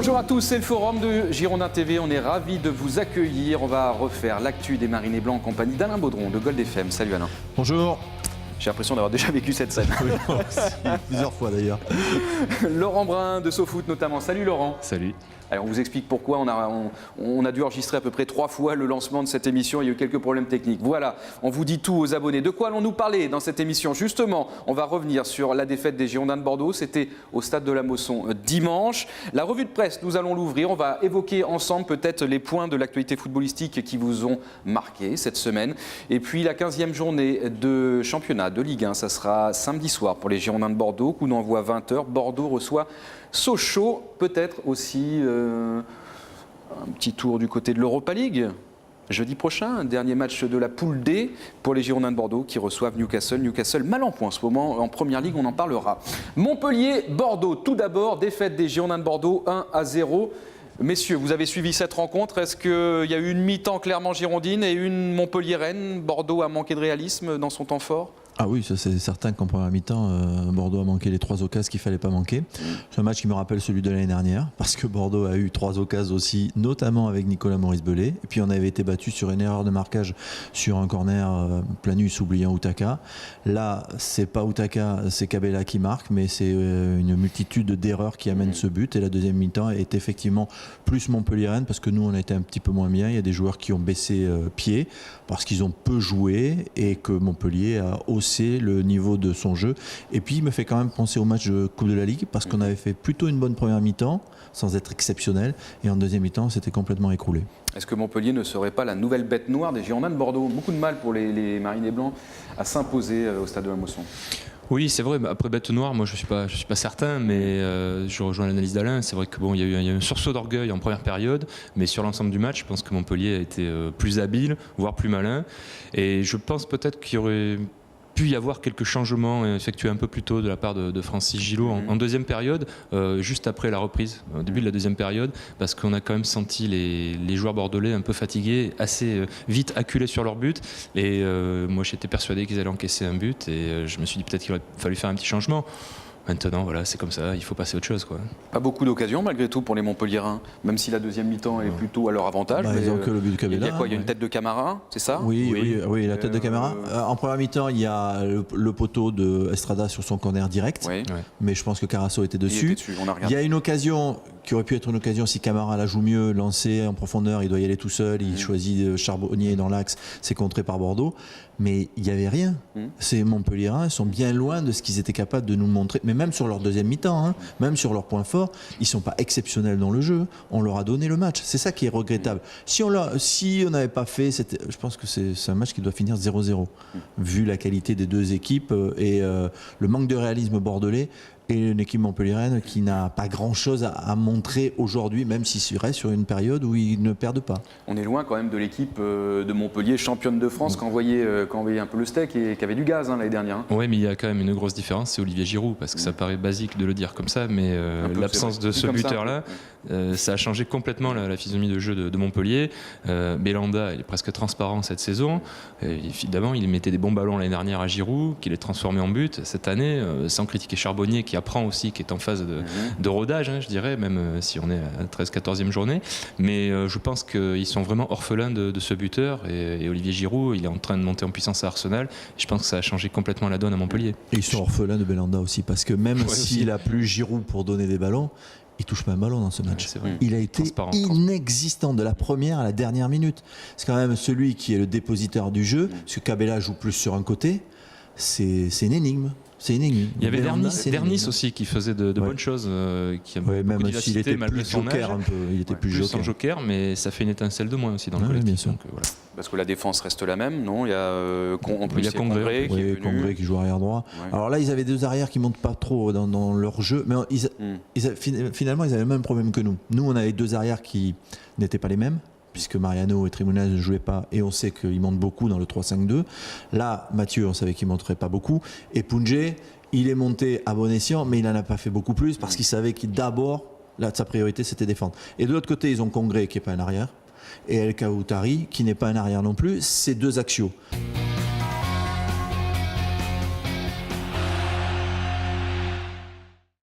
Bonjour à tous, c'est le forum de Girondin TV. On est ravis de vous accueillir. On va refaire l'actu des Marinés Blancs en compagnie d'Alain Baudron de Gold FM. Salut Alain. Bonjour. J'ai l'impression d'avoir déjà vécu cette scène. Oui, plusieurs fois d'ailleurs. Laurent Brun de SoFoot notamment. Salut Laurent. Salut. Alors on vous explique pourquoi on a dû enregistrer à peu près 3 fois le lancement de cette émission. Il y a eu quelques problèmes techniques. Voilà, on vous dit tout aux abonnés. De quoi allons-nous parler dans cette émission? Justement, on va revenir sur la défaite des Girondins de Bordeaux. C'était au stade de la Mosson dimanche. La revue de presse, nous allons l'ouvrir. On va évoquer ensemble peut-être les points de l'actualité footballistique qui vous ont marqué cette semaine. Et puis la 15e journée de championnat de Ligue 1, ça sera samedi soir pour les Girondins de Bordeaux. Coup d'envoi 20h. Bordeaux reçoit Sochaux, peut-être aussi un petit tour du côté de l'Europa League. Jeudi prochain, un dernier match de la poule D pour les Girondins de Bordeaux qui reçoivent Newcastle. Newcastle mal en point en ce moment en Première Ligue, on en parlera. Montpellier-Bordeaux, tout d'abord, défaite des Girondins de Bordeaux 1-0. Messieurs, vous avez suivi cette rencontre. Est-ce qu'il y a eu une mi-temps clairement girondine et une Montpellier-Rennes? Bordeaux a manqué de réalisme dans son temps fort? Ah oui, ça c'est certain qu'en première mi-temps, Bordeaux a manqué les 3 occasions qu'il ne fallait pas manquer. C'est un match qui me rappelle celui de l'année dernière, parce que Bordeaux a eu 3 occasions aussi, notamment avec Nicolas Maurice-Bellet. Et puis on avait été battu sur une erreur de marquage sur un corner Planus oubliant Outaka. Là, c'est pas Outaka, c'est Cabella qui marque, mais c'est une multitude d'erreurs qui amènent ce but. Et la deuxième mi-temps est effectivement plus Montpellier-Rennes, parce que nous on a été un petit peu moins bien. Il y a des joueurs qui ont baissé pied, parce qu'ils ont peu joué, et que Montpellier a aussi le niveau de son jeu. Et puis il me fait quand même penser au match de Coupe de la Ligue, parce qu'on avait fait plutôt une bonne première mi-temps sans être exceptionnel, et en deuxième mi-temps c'était complètement écroulé. Est-ce que Montpellier ne serait pas la nouvelle bête noire des Girondins de Bordeaux? Beaucoup de mal pour les Marinés Blancs à s'imposer au stade de la Mosson. Oui, c'est vrai. Après bête noire, moi je suis pas certain, mais je rejoins l'analyse d'Alain. C'est vrai que bon, il y a eu un sursaut d'orgueil en première période, mais sur l'ensemble du match, je pense que Montpellier a été plus habile, voire plus malin. Et je pense peut-être qu'il y aurait pu y avoir quelques changements effectués un peu plus tôt de la part de Francis Gillot en deuxième période, juste après la reprise, au début de la deuxième période, parce qu'on a quand même senti les joueurs bordelais un peu fatigués, assez vite acculés sur leur but. Et moi j'étais persuadé qu'ils allaient encaisser un but, et je me suis dit peut-être qu'il aurait fallu faire un petit changement. Maintenant, voilà, c'est comme ça, il faut passer à autre chose, quoi. Pas beaucoup d'occasions malgré tout pour les Montpelliérains, même si la deuxième mi-temps est plutôt à leur avantage. Bah, ils ont que le but de Cabella. Il y a quoi? Il y a une tête de Camara, c'est ça? Oui, la tête de Camara. En première mi-temps, il y a le poteau de Estrada sur son corner direct, mais je pense que Carasso était dessus. Il y a une occasion qui aurait pu être une occasion si Camara la joue mieux, lancée en profondeur, il doit y aller tout seul, il choisit Charbonnier dans l'axe, c'est contré par Bordeaux. Mais il n'y avait rien. Ces Montpelliérains sont bien loin de ce qu'ils étaient capables de nous montrer. Mais même sur leur deuxième mi-temps, même sur leur point fort, ils ne sont pas exceptionnels dans le jeu. On leur a donné le match. C'est ça qui est regrettable. Si on n'avait pas fait, je pense que c'est un match qui doit finir 0-0. Vu la qualité des deux équipes et le manque de réalisme bordelais. Et une équipe montpelliéraine qui n'a pas grand-chose à montrer aujourd'hui, même s'il reste sur une période où ils ne perdent pas. On est loin quand même de l'équipe de Montpellier, championne de France, qui envoyait un peu le steak et qui avait du gaz l'année dernière. Oui, mais il y a quand même une grosse différence, c'est Olivier Giroud, parce que ça paraît basique de le dire comme ça, mais l'absence de ce buteur-là, ça a changé complètement la physionomie de jeu de Montpellier. Belanda, il est presque transparent cette saison. Évidemment, il mettait des bons ballons l'année dernière à Giroud, qu'il est transformé en but. Cette année, sans critiquer Charbonnier, qui apprend aussi, qui est en phase de rodage, je dirais, même si on est à la 13-14e journée. Mais je pense qu'ils sont vraiment orphelins de ce buteur. Et Olivier Giroud, il est en train de monter en puissance à Arsenal. Et je pense que ça a changé complètement la donne à Montpellier. Et ils sont orphelins de Belanda aussi, parce que même s'il n'a plus Giroud pour donner des ballons, il touche pas un ballon dans ce match. Il a été inexistant de la première à la dernière minute. C'est quand même celui qui est le dépositaire du jeu, parce que Cabella joue plus sur un côté. C'est une énigme. Il y avait Dernis aussi qui faisait de bonnes choses, qui a beaucoup même de vivacité, s'il était malgré plus son joker âge. Un peu. Il était plus en joker, mais ça fait une étincelle de moins aussi dans le collectif. Bien sûr. Donc, voilà. Parce que la défense reste la même, non? Il y a Congré qui est venu. Congré qui joue arrière droit. Alors là, ils avaient 2 arrières qui montent pas trop dans leur jeu, mais finalement, ils avaient le même problème que nous. Nous, on avait 2 arrières qui n'étaient pas les mêmes, puisque Mariano et Trimounaz ne jouaient pas, et on sait qu'ils montent beaucoup dans le 3-5-2. Là, Mathieu, on savait qu'il ne monterait pas beaucoup. Et Pounjé, il est monté à bon escient, mais il n'en a pas fait beaucoup plus, parce qu'il savait qu'il d'abord, sa priorité, c'était défendre. Et de l'autre côté, ils ont Congré, qui n'est pas un arrière, et El Kaoutari, qui n'est pas un arrière non plus. C'est 2 axiaux.